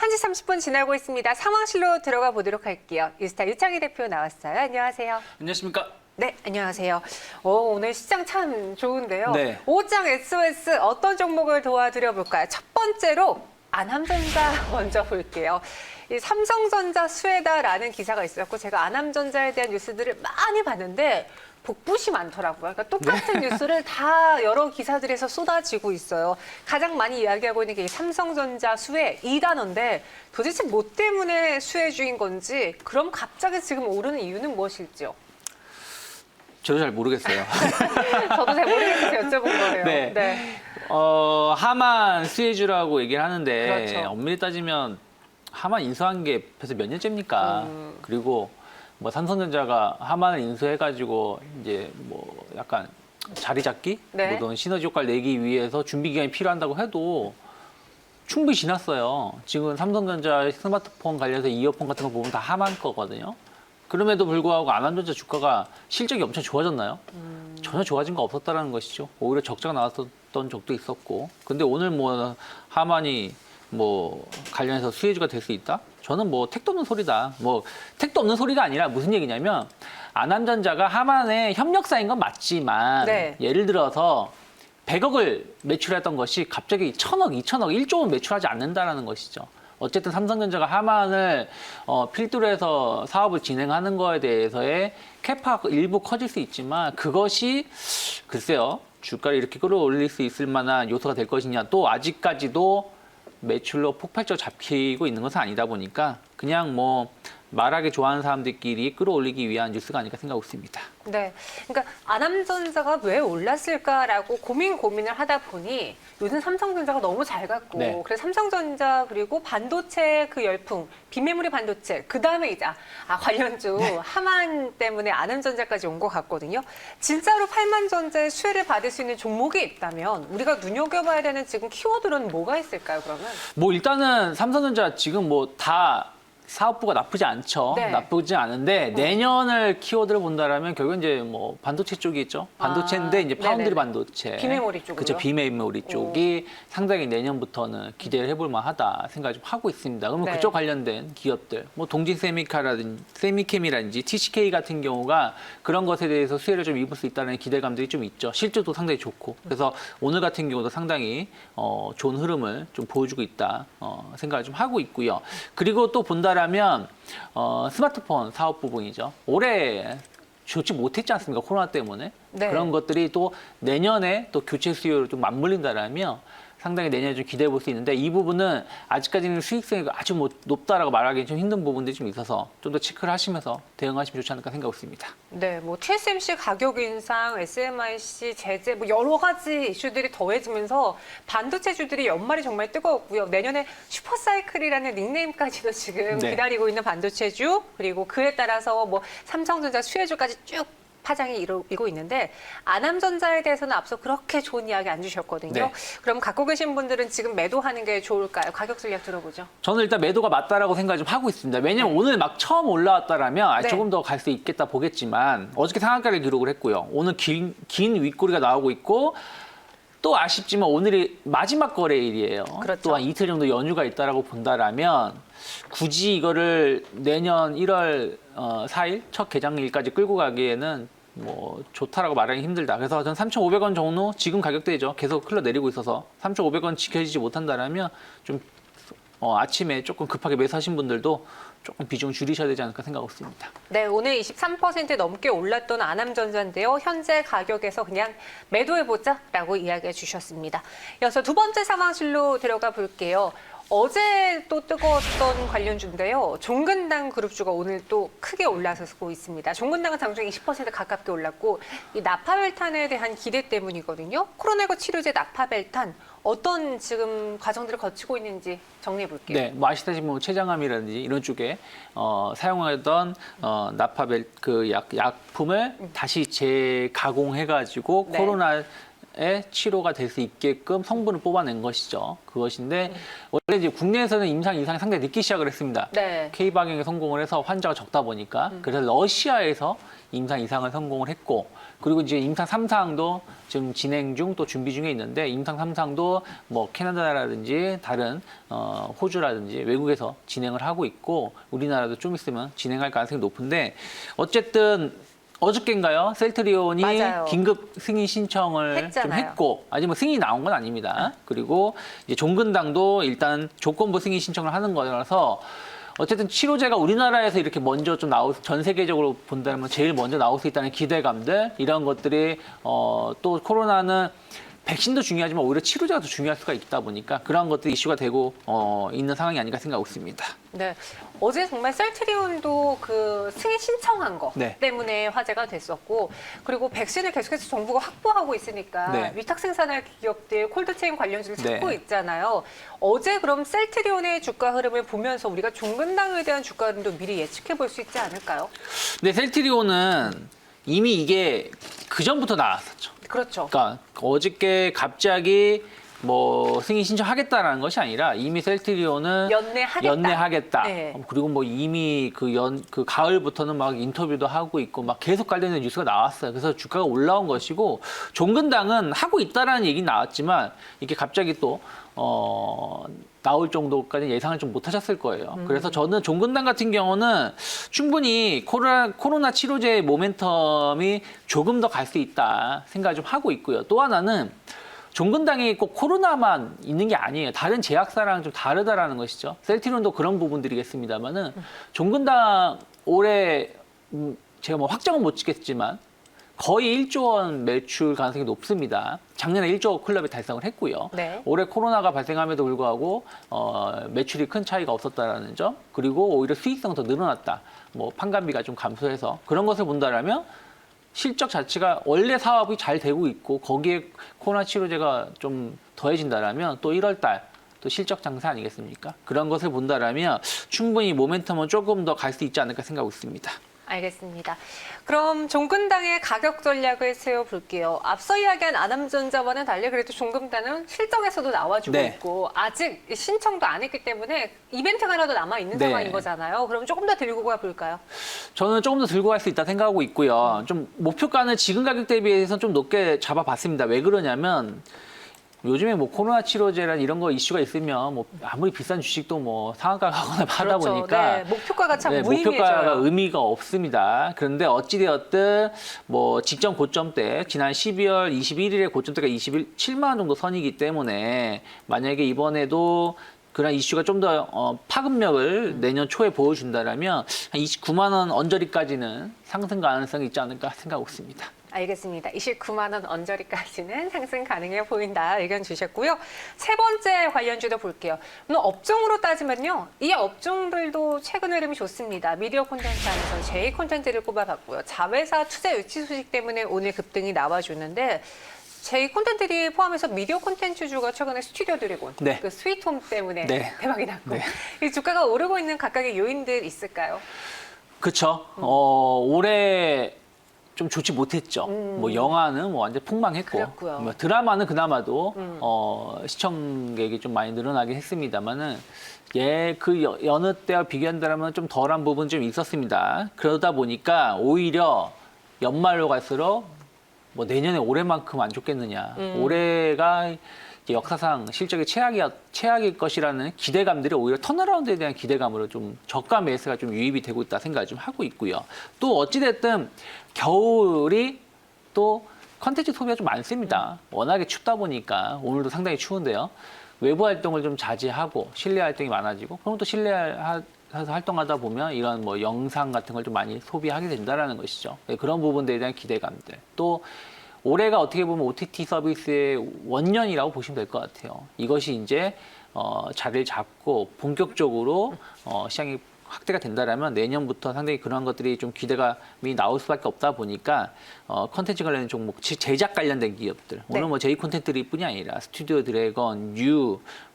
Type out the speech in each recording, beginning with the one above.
1시 30분 지나고 있습니다. 상황실로 들어가 보도록 할게요. 유스타 유창희 대표 나왔어요. 안녕하세요. 안녕하십니까? 네, 안녕하세요. 오늘 시장 참 좋은데요. 네. 오장 SOS 어떤 종목을 도와드려 볼까요? 첫 번째로 안암전자 먼저 볼게요. 이 삼성전자 수혜다라는 기사가 있었고 제가 안암전자에 대한 뉴스들을 많이 봤는데 복붙이 많더라고요. 그러니까 똑같은 뉴스를 다 여러 기사들에서 쏟아지고 있어요. 가장 많이 이야기하고 있는 게 이 삼성전자 수혜 이 단어인데 도대체 뭐 때문에 수혜주인 건지 그럼 갑자기 지금 오르는 이유는 무엇일지요? 저도 잘 모르겠어요. 저도 잘 모르겠어서 여쭤본 거예요. 네. 하만 수혜주라고 얘기를 하는데 그렇죠. 엄밀히 따지면 하만 인수한 게 벌써 몇 년째입니까? 그리고 뭐 삼성전자가 하만을 인수해가지고 이제 뭐 약간 자리 잡기, 네. 뭐 시너지 효과를 내기 위해서 준비 기간이 필요한다고 해도 충분히 지났어요. 지금 삼성전자 스마트폰 관련해서 이어폰 같은 거 보면 다 하만 거거든요. 그럼에도 불구하고 안암전자 주가가 실적이 엄청 좋아졌나요? 전혀 좋아진 거 없었다라는 것이죠. 오히려 적자가 나왔던 적도 있었고. 근데 오늘 뭐 하만이 뭐 관련해서 수혜주가 될 수 있다? 저는 뭐 택도 없는 소리다. 뭐 택도 없는 소리가 아니라 무슨 얘기냐면 안암전자가 하만의 협력사인 건 맞지만 네. 예를 들어서 100억을 매출했던 것이 갑자기 1000억, 2000억, 1조 원 매출하지 않는다라는 것이죠. 어쨌든 삼성전자가 하만을 필두로 해서 사업을 진행하는 거에 대해서의 캐파가 일부 커질 수 있지만 그것이 글쎄요. 주가를 이렇게 끌어올릴 수 있을 만한 요소가 될 것이냐. 또 아직까지도 매출로 폭발적으로 잡히고 있는 것은 아니다 보니까 그냥 뭐 말하기 좋아하는 사람들끼리 끌어올리기 위한 뉴스가 아닐까 생각하고 있습니다. 네, 그러니까 안암전자가 왜 올랐을까라고 고민을 하다 보니 요즘 삼성전자가 너무 잘 갔고 네. 그래서 삼성전자 그리고 반도체 그 열풍, 비메모리 반도체 그 다음에 이제 관련주 하만 때문에 안암전자까지 온 것 같거든요. 진짜로 팔만전자의 수혜를 받을 수 있는 종목이 있다면 우리가 눈여겨봐야 되는 지금 키워드는 뭐가 있을까요? 그러면? 뭐 일단은 삼성전자 지금 뭐 다 사업부가 나쁘지 않죠. 네. 나쁘지 않은데 내년을 키워드를 본다라면 결국 이제 뭐 반도체 쪽이 있죠. 반도체인데 이제 파운드리 네네네. 반도체. 비메모리 쪽으로요? 그렇죠. 비메모리 쪽이 상당히 내년부터는 기대를 해볼 만하다 생각을 좀 하고 있습니다. 그러면 네. 그쪽 관련된 기업들, 뭐 동진세미카라든지 세미캠이라든지 TCK 같은 경우가 그런 것에 대해서 수혜를 좀 입을 수 있다는 기대감들이 좀 있죠. 실적도 상당히 좋고. 그래서 오늘 같은 경우도 상당히 좋은 흐름을 좀 보여주고 있다 생각을 좀 하고 있고요. 그리고 또 본다라면 스마트폰 사업 부분이죠. 올해 좋지 못했지 않습니까? 코로나 때문에. 네. 그런 것들이 또 내년에 또 교체 수요를 좀 맞물린다라면 상당히 내년에 좀 기대해 볼 수 있는데 이 부분은 아직까지는 수익성이 아주 뭐 높다라고 말하기 좀 힘든 부분들이 좀 있어서 좀 더 체크를 하시면서 대응하시면 좋지 않을까 생각하고 있습니다. 네, 뭐 TSMC 가격 인상, SMIC 제재, 뭐 여러 가지 이슈들이 더해지면서 반도체주들이 연말이 정말 뜨거웠고요. 내년에 슈퍼사이클이라는 닉네임까지도 지금 네. 기다리고 있는 반도체주, 그리고 그에 따라서 뭐 삼성전자 수혜주까지 쭉 파장이 이루고 있는데 안암전자에 대해서는 앞서 그렇게 좋은 이야기 안 주셨거든요. 네. 그럼 갖고 계신 분들은 지금 매도하는 게 좋을까요? 가격 전략 들어보죠. 저는 일단 매도가 맞다라고 생각을 좀 하고 있습니다. 왜냐면 오늘 막 처음 올라왔다라면 네. 조금 더 갈 수 있겠다 보겠지만 어저께 상한가를 기록을 했고요. 오늘 긴 윗꼬리가 나오고 있고 또 아쉽지만 오늘이 마지막 거래일이에요. 그렇죠. 또 한 이틀 정도 연휴가 있다라고 본다라면 굳이 이거를 내년 1월 4일 첫 개장일까지 끌고 가기에는 뭐 좋다라고 말하기 힘들다. 그래서 저는 3,500원 정도 지금 가격대죠. 계속 흘러내리고 있어서 3,500원 지켜지지 못한다라면 좀 아침에 조금 급하게 매수하신 분들도 조금 비중 줄이셔야 되지 않을까 생각하고 있습니다. 네, 오늘 23% 넘게 올랐던 안암전자인데요. 현재 가격에서 그냥 매도해보자라고 이야기해 주셨습니다. 이어서 두 번째 상황실로 들어가 볼게요. 어제 또 뜨거웠던 관련주인데요. 종근당 그룹주가 오늘 또 크게 올라서고 있습니다. 종근당은 장중 20% 가깝게 올랐고 이 나파벨탄에 대한 기대 때문이거든요. 코로나19 치료제 나파벨탄 어떤 지금 과정들을 거치고 있는지 정리해 볼게요. 네, 뭐 아시다시피 뭐 췌장암이라든지 이런 쪽에 사용하던 나파벨 그 약품을 다시 재가공해가지고 네. 코로나 치료가 될 수 있게끔 성분을 뽑아낸 것이죠. 그것인데 원래 이제 국내에서는 임상 이상이 상당히 늦게 시작을 했습니다. 네. K-방역에 성공을 해서 환자가 적다 보니까 그래서 러시아에서 임상 이상을 성공을 했고 그리고 이제 임상 3상도 지금 진행 중 또 준비 중에 있는데 임상 3상도 뭐 캐나다라든지 다른 호주라든지 외국에서 진행을 하고 있고 우리나라도 좀 있으면 진행할 가능성이 높은데 어쨌든 어저께인가요? 셀트리온이 맞아요. 긴급 승인 신청을 좀 했잖아요. 했고 아직 뭐 승인이 나온 건 아닙니다. 그리고 이제 종근당도 일단 조건부 승인 신청을 하는 거라서 어쨌든 치료제가 우리나라에서 이렇게 먼저 좀 전 세계적으로 본다면 제일 먼저 나올 수 있다는 기대감들 이런 것들이 또 코로나는 백신도 중요하지만 오히려 치료제가 더 중요할 수가 있다 보니까 그런 것들이 이슈가 되고 있는 상황이 아닌가 생각하고 있습니다. 네. 어제 정말 셀트리온도 그 승인 신청한 거 네. 때문에 화제가 됐었고 그리고 백신을 계속해서 정부가 확보하고 있으니까 네. 위탁 생산할 기업들 콜드체인 관련주를 찾고 네. 있잖아요. 어제 그럼 셀트리온의 주가 흐름을 보면서 우리가 종근당에 대한 주가 흐름도 미리 예측해 볼 수 있지 않을까요? 근데 셀트리온은 이미 이게 그 전부터 나왔었죠. 그렇죠. 그러니까 어저께 갑자기 뭐 승인 신청하겠다라는 것이 아니라 이미 셀트리온은 연내하겠다. 네. 그리고 뭐 이미 그 가을부터는 막 인터뷰도 하고 있고 막 계속 관련된 뉴스가 나왔어요. 그래서 주가가 올라온 것이고 종근당은 하고 있다라는 얘기는 나왔지만 이게 갑자기 또 나올 정도까지 예상을 좀 못하셨을 거예요. 그래서 저는 종근당 같은 경우는 충분히 코로나 치료제의 모멘텀이 조금 더 갈 수 있다 생각을 좀 하고 있고요. 또 하나는 종근당이 꼭 코로나만 있는 게 아니에요. 다른 제약사랑 좀 다르다라는 것이죠. 셀트리온도 그런 부분들이겠습니다만은 종근당 올해 제가 뭐 확정은 못 짓겠지만 거의 1조 원 매출 가능성이 높습니다. 작년에 1조 클럽에 달성을 했고요. 네. 올해 코로나가 발생함에도 불구하고 매출이 큰 차이가 없었다라는 점, 그리고 오히려 수익성 더 늘어났다. 뭐 판관비가 좀 감소해서 그런 것을 본다라면 실적 자체가 원래 사업이 잘 되고 있고 거기에 코로나 치료제가 좀 더해진다라면 또 1월 달 또 실적 장사 아니겠습니까? 그런 것을 본다라면 충분히 모멘텀은 조금 더 갈 수 있지 않을까 생각하고 있습니다. 알겠습니다. 그럼 종근당의 가격 전략을 세워볼게요. 앞서 이야기한 아남전자와는 달리 그래도 종근당은 실적에서도 나와주고 네. 있고 아직 신청도 안 했기 때문에 이벤트가 하나도 남아있는 네. 상황인 거잖아요. 그럼 조금 더 들고 가볼까요? 저는 조금 더 들고 갈 수 있다 생각하고 있고요. 좀 목표가는 지금 가격 대비해서 좀 높게 잡아봤습니다. 왜 그러냐면 요즘에 뭐 코로나 치료제란 이런 거 이슈가 있으면 뭐 아무리 비싼 주식도 뭐 상한가 가거나 하다 그렇죠. 보니까 네, 목표가가 참 네, 무의미해져요. 목표가가 의미가 없습니다. 그런데 어찌되었든 뭐 직전 고점대 지난 12월 21일에 고점대가 27만 원 정도 선이기 때문에 만약에 이번에도 그런 이슈가 좀 더 파급력을 내년 초에 보여준다라면 한 29만 원 언저리까지는 상승 가능성이 있지 않을까 생각하고 있습니다. 알겠습니다. 29만 원 언저리까지는 상승 가능해 보인다 의견 주셨고요. 세 번째 관련주도 볼게요. 오늘 업종으로 따지면요. 이 업종들도 최근 흐름이 좋습니다. 미디어 콘텐츠 안에서 J 콘텐츠를 꼽아봤고요. 자회사 투자 유치 소식 때문에 오늘 급등이 나와주는데 J 콘텐츠들이 포함해서 미디어 콘텐츠주가 최근에 스튜디오 드래곤, 네. 그 스위트홈 때문에 네. 대박이 났고 네. 이 주가가 오르고 있는 각각의 요인들 있을까요? 그렇죠. 올해 좀 좋지 못했죠. 뭐 영화는 뭐 완전 폭망했고, 그랬고요. 뭐 드라마는 그나마도 시청객이 좀 많이 늘어나긴 했습니다만은 그 여느 때와 비교한다면 좀 덜한 부분 좀 있었습니다. 그러다 보니까 오히려 연말로 갈수록 뭐 내년에 올해만큼 안 좋겠느냐. 올해가 이제 역사상 실적이 최악일 것이라는 기대감들이 오히려 턴어라운드에 대한 기대감으로 좀 저가 매수가 좀 유입이 되고 있다 생각을 좀 하고 있고요. 또 어찌됐든 겨울이 또 컨텐츠 소비가 좀 많습니다. 워낙에 춥다 보니까 오늘도 상당히 추운데요. 외부 활동을 좀 자제하고 실내 활동이 많아지고 그럼 또 실내에서 활동하다 보면 이런 뭐 영상 같은 걸 좀 많이 소비하게 된다라는 것이죠. 그런 부분들에 대한 기대감들. 또 올해가 어떻게 보면 OTT 서비스의 원년이라고 보시면 될 것 같아요. 이것이 이제 자리를 잡고 본격적으로 시장이 확대가 된다라면 내년부터 상당히 그런 것들이 좀 기대감이 나올 수밖에 없다 보니까 컨텐츠 관련 종목, 제작 관련된 기업들, 오늘 뭐 J 콘텐츠들뿐이 아니라 스튜디오 드래곤,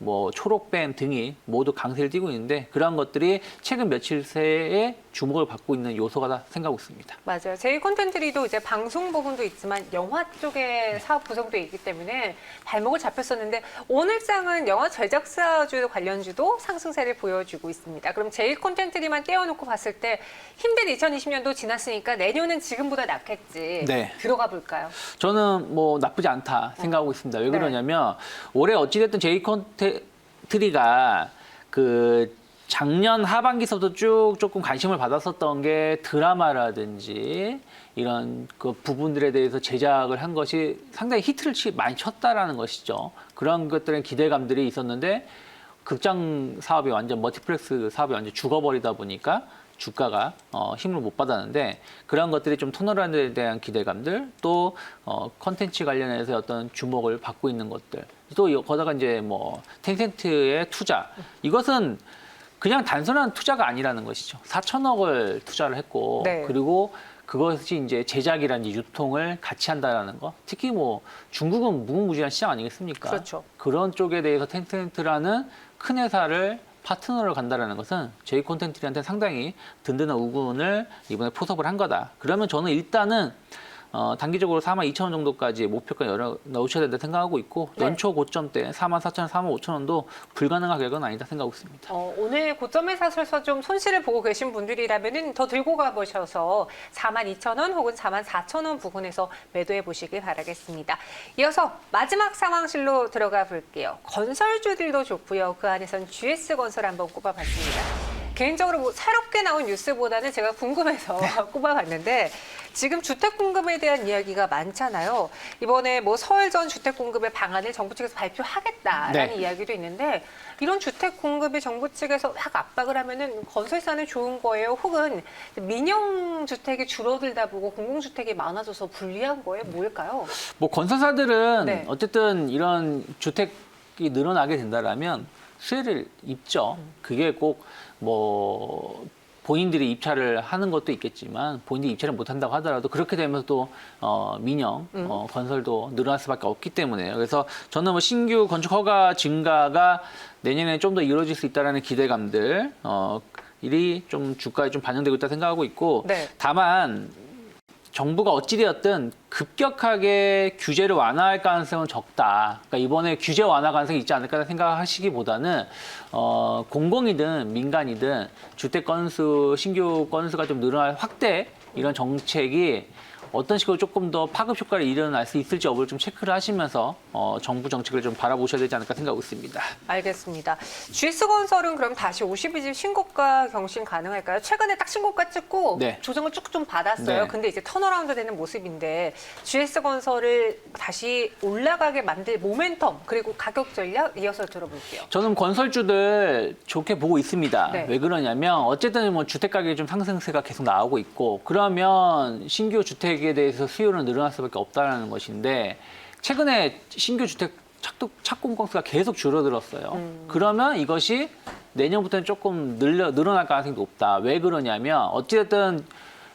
뭐 초록뱀 등이 모두 강세를 띠고 있는데 그러한 것들이 최근 며칠 새에 주목을 받고 있는 요소가 생각하고 있습니다. 맞아요. 제이 콘텐츠리도 이제 방송 부분도 있지만 영화 쪽에 사업 구성도 있기 때문에 발목을 잡혔었는데 오늘 장은 영화 제작사주 관련주도 상승세를 보여주고 있습니다. 그럼 제이 콘텐츠리만 떼어놓고 봤을 때 힘든 2020년도 지났으니까 내년은 지금보다 낫겠지. 네. 들어가 볼까요? 저는 뭐 나쁘지 않다 생각하고 있습니다. 왜 그러냐면 올해 어찌됐든 제이 콘텐츠리가 그 작년 하반기서부터 쭉 조금 관심을 받았었던 게 드라마라든지 이런 그 부분들에 대해서 제작을 한 것이 상당히 히트를 많이 쳤다라는 것이죠. 그런 것들은 기대감들이 있었는데 극장 사업이 완전 멀티플렉스 사업이 완전 죽어버리다 보니까 주가가 힘을 못 받았는데 그런 것들이 좀 턴어라운드에 대한 기대감들 또 컨텐츠 관련해서 어떤 주목을 받고 있는 것들 또 거다가 이제 뭐 텐센트의 투자 이것은 그냥 단순한 투자가 아니라는 것이죠. 4천억을 투자를 했고 네. 그리고 그것이 이제 제작이라든지 유통을 같이 한다라는 거. 특히 뭐 중국은 무궁무진한 시장 아니겠습니까? 그렇죠. 그런 쪽에 대해서 텐센트라는 큰 회사를 파트너로 간다라는 것은 제이 콘텐츠한테 상당히 든든한 우군을 이번에 포섭을 한 거다. 그러면 저는 일단은 단기적으로 42,000원 정도까지 목표가 넣으셔야 된다 생각하고 있고 네. 연초 고점대 44,000원, 45,000원도 불가능한 가격은 아니다 생각하고 있습니다. 오늘 고점에 사셔서 좀 손실을 보고 계신 분들이라면 더 들고 가보셔서 42,000원 혹은 44,000원 부근에서 매도해 보시길 바라겠습니다. 이어서 마지막 상황실로 들어가 볼게요. 건설주들도 좋고요. 그 안에선 GS건설 한번 꼽아봤습니다. 개인적으로 뭐 새롭게 나온 뉴스보다는 제가 궁금해서 꼽아봤는데 지금 주택 공급에 대한 이야기가 많잖아요. 이번에 뭐 서울전 주택 공급의 방안을 정부 측에서 발표하겠다라는 네. 이야기도 있는데 이런 주택 공급이 정부 측에서 확 압박을 하면은 건설사는 좋은 거예요? 혹은 민영 주택이 줄어들다 보고 공공주택이 많아져서 불리한 거예요? 뭘까요? 뭐 건설사들은 네. 어쨌든 이런 주택이 늘어나게 된다라면 수혜를 입죠. 그게 꼭 뭐 본인들이 입찰을 하는 것도 있겠지만 본인들이 입찰을 못한다고 하더라도 그렇게 되면서 또 민영 건설도 늘어날 수밖에 없기 때문에요. 그래서 저는 뭐 신규 건축 허가 증가가 내년에 좀 더 이루어질 수 있다라는 기대감들 일이 좀 주가에 좀 반영되고 있다 생각하고 있고 네. 다만 정부가 어찌되었든 급격하게 규제를 완화할 가능성은 적다. 그러니까 이번에 규제 완화 가능성이 있지 않을까 생각하시기보다는 공공이든 민간이든 주택 건수, 신규 건수가 좀 늘어날 확대 이런 정책이 어떤 식으로 조금 더 파급 효과를 일어날 수 있을지 여부를 좀 체크를 하시면서 정부 정책을 좀 바라보셔야 되지 않을까 생각하고 있습니다. 알겠습니다. GS건설은 그럼 다시 52집 신고가 경신 가능할까요? 최근에 딱 신고가 찍고 네. 조정을 쭉 좀 받았어요. 네. 근데 이제 턴어라운드 되는 모습인데 GS건설을 다시 올라가게 만들 모멘텀 그리고 가격 전략 이어서 들어볼게요. 저는 건설주들 좋게 보고 있습니다. 네. 왜 그러냐면 어쨌든 뭐 주택 가격이 좀 상승세가 계속 나오고 있고 그러면 신규 주택에 대해서 수요는 늘어날 수밖에 없다는 것인데 최근에 신규 주택 착공 건수가 계속 줄어들었어요. 그러면 이것이 내년부터는 조금 늘어날 가능성이 높다. 왜 그러냐면 어찌됐든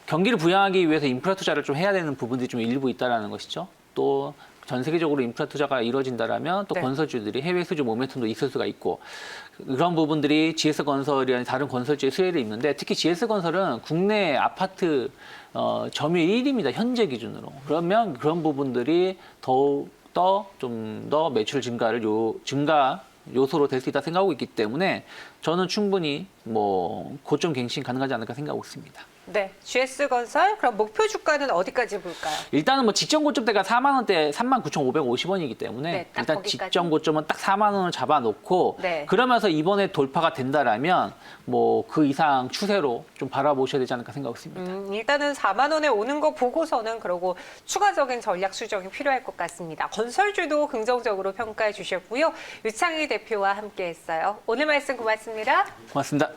경기를 부양하기 위해서 인프라 투자를 좀 해야 되는 부분들이 좀 일부 있다라는 것이죠. 또 전 세계적으로 인프라 투자가 이루어진다라면 또 네. 건설주들이 해외 수주 모멘텀도 있을 수가 있고 그런 부분들이 GS건설이나 다른 건설주의 수혜를 입는데 특히 GS건설은 국내 아파트 점유율 1위입니다. 현재 기준으로. 그러면 그런 부분들이 더욱 좀 더 매출 증가 요소로 될 수 있다 생각하고 있기 때문에 저는 충분히 뭐 고점 갱신 가능하지 않을까 생각하고 있습니다. 네, GS건설 그럼 목표 주가는 어디까지 볼까요? 일단은 뭐 직전 고점대가 4만 원대 39,550원이기 때문에 네, 딱 일단 거기까지. 직전 고점은 딱 4만 원을 잡아놓고 네. 그러면서 이번에 돌파가 된다라면 뭐 그 이상 추세로 좀 바라보셔야 되지 않을까 생각하고 있습니다. 일단은 4만 원에 오는 거 보고서는 그러고 추가적인 전략 수정이 필요할 것 같습니다. 건설주도 긍정적으로 평가해 주셨고요. 유창희 대표와 함께했어요. 오늘 말씀 고맙습니다. 고맙습니다.